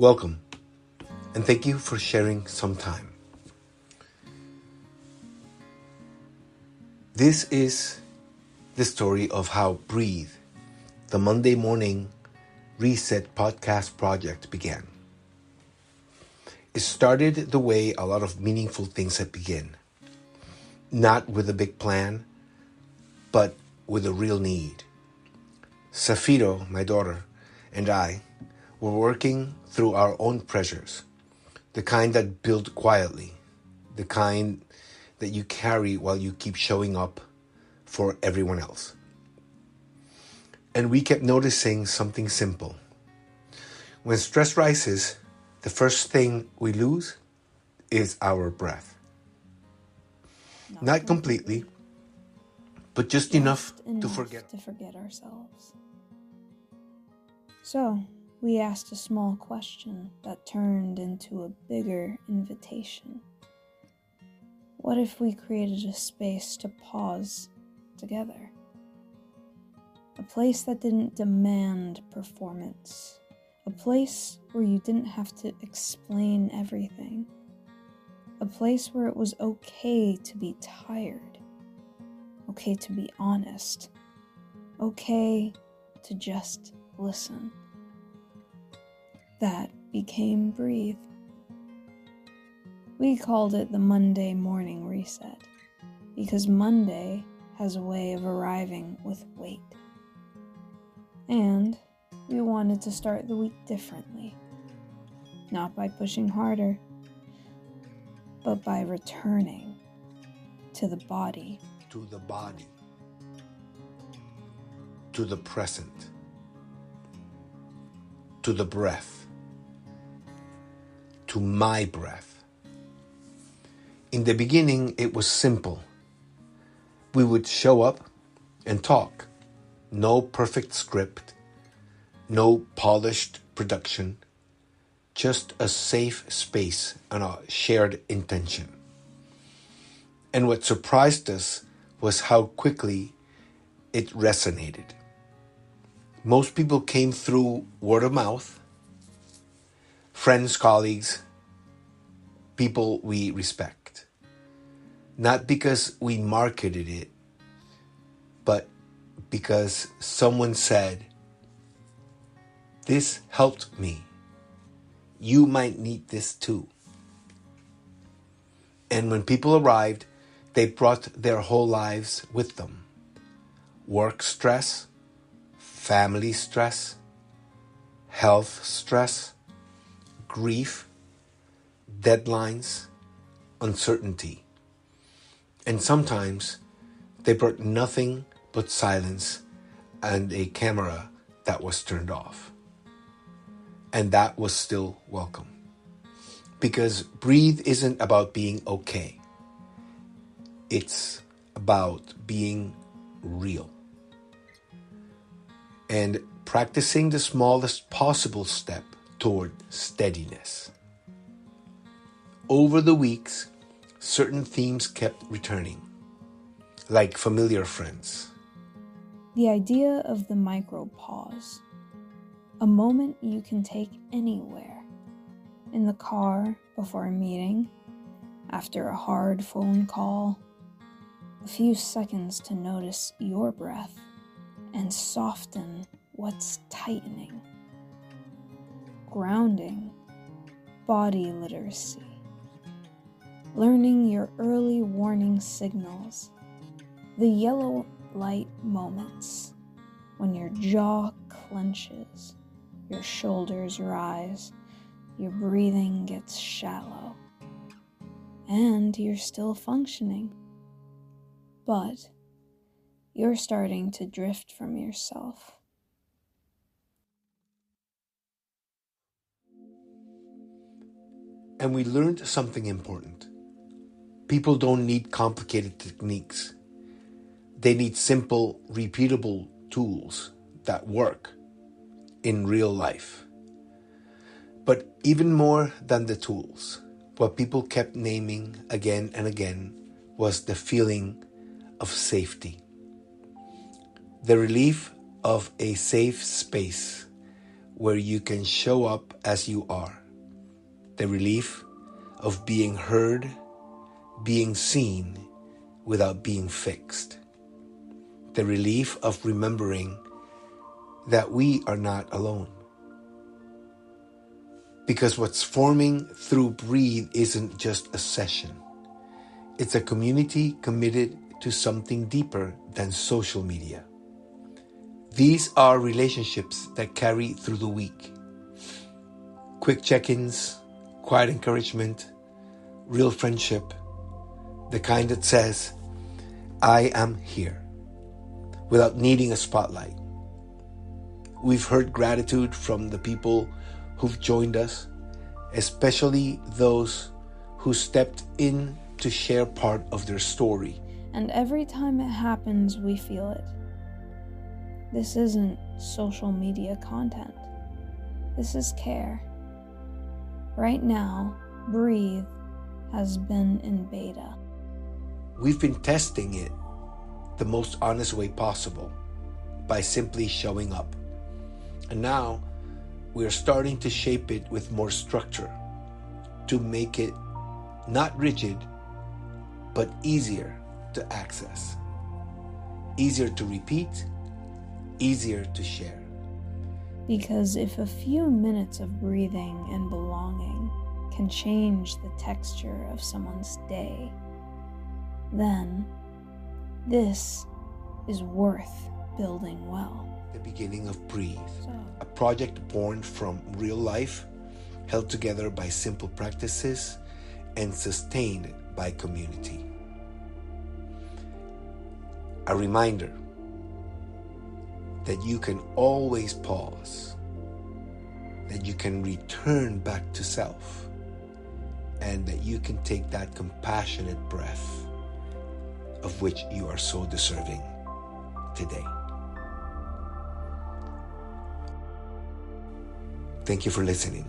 Welcome, and thank you for sharing some time. This is the story of how Breathe, the Monday morning reset podcast project, began. It started the way a lot of meaningful things have begun. Not with a big plan, but with a real need. Safiro, my daughter, and I were working through our own pressures, the kind that build quietly, the kind that you carry while you keep showing up for everyone else. And we kept noticing something simple. When stress rises, the first thing we lose is our breath. Not completely, but just enough to forget ourselves. So, we asked a small question that turned into a bigger invitation. What if we created a space to pause together? A place that didn't demand performance. A place where you didn't have to explain everything. A place where it was okay to be tired. Okay to be honest. Okay to just listen. That became Breathe. We called it the Monday morning reset because Monday has a way of arriving with weight. And we wanted to start the week differently, not by pushing harder, but by returning to the body. To the body. To the present. To the breath. To my breath. In the beginning, it was simple. We would show up and talk. No perfect script, no polished production, just a safe space and a shared intention. And what surprised us was how quickly it resonated. Most people came through word of mouth, friends, colleagues, people we respect. Not because we marketed it, but because someone said, "This helped me. You might need this too." And when people arrived, they brought their whole lives with them. Work stress, family stress, health stress, grief, deadlines, uncertainty. And sometimes they brought nothing but silence and a camera that was turned off. And that was still welcome. Because Breathe isn't about being okay. It's about being real. And practicing the smallest possible step toward steadiness. Over the weeks, certain themes kept returning, like familiar friends. The idea of the micro pause. A moment you can take anywhere. In the car before a meeting, after a hard phone call. A few seconds to notice your breath and soften what's tightening. Grounding, body literacy. Learning your early warning signals. The yellow light moments when your jaw clenches, your shoulders rise, your breathing gets shallow, and you're still functioning, but you're starting to drift from yourself. And we learned something important. People don't need complicated techniques. They need simple, repeatable tools that work in real life. But even more than the tools, what people kept naming again and again was the feeling of safety. The relief of a safe space where you can show up as you are. The relief of being heard, being seen without being fixed. The relief of remembering that we are not alone. Because what's forming through Breathe isn't just a session. It's a community committed to something deeper than social media. These are relationships that carry through the week. Quick check-ins, quiet encouragement, real friendship, the kind that says, I am here, without needing a spotlight. We've heard gratitude from the people who've joined us, especially those who stepped in to share part of their story. And every time it happens, we feel it. This isn't social media content. This is care. Right now, Breathe has been in beta. We've been testing it the most honest way possible by simply showing up. And now we are starting to shape it with more structure to make it not rigid, but easier to access, easier to repeat, easier to share. Because if a few minutes of breathing and belonging can change the texture of someone's day, then this is worth building well. The beginning of Breathe, a project born from real life, held together by simple practices and sustained by community. A reminder that you can always pause, that you can return back to self, and that you can take that compassionate breath of which you are so deserving today. Thank you for listening.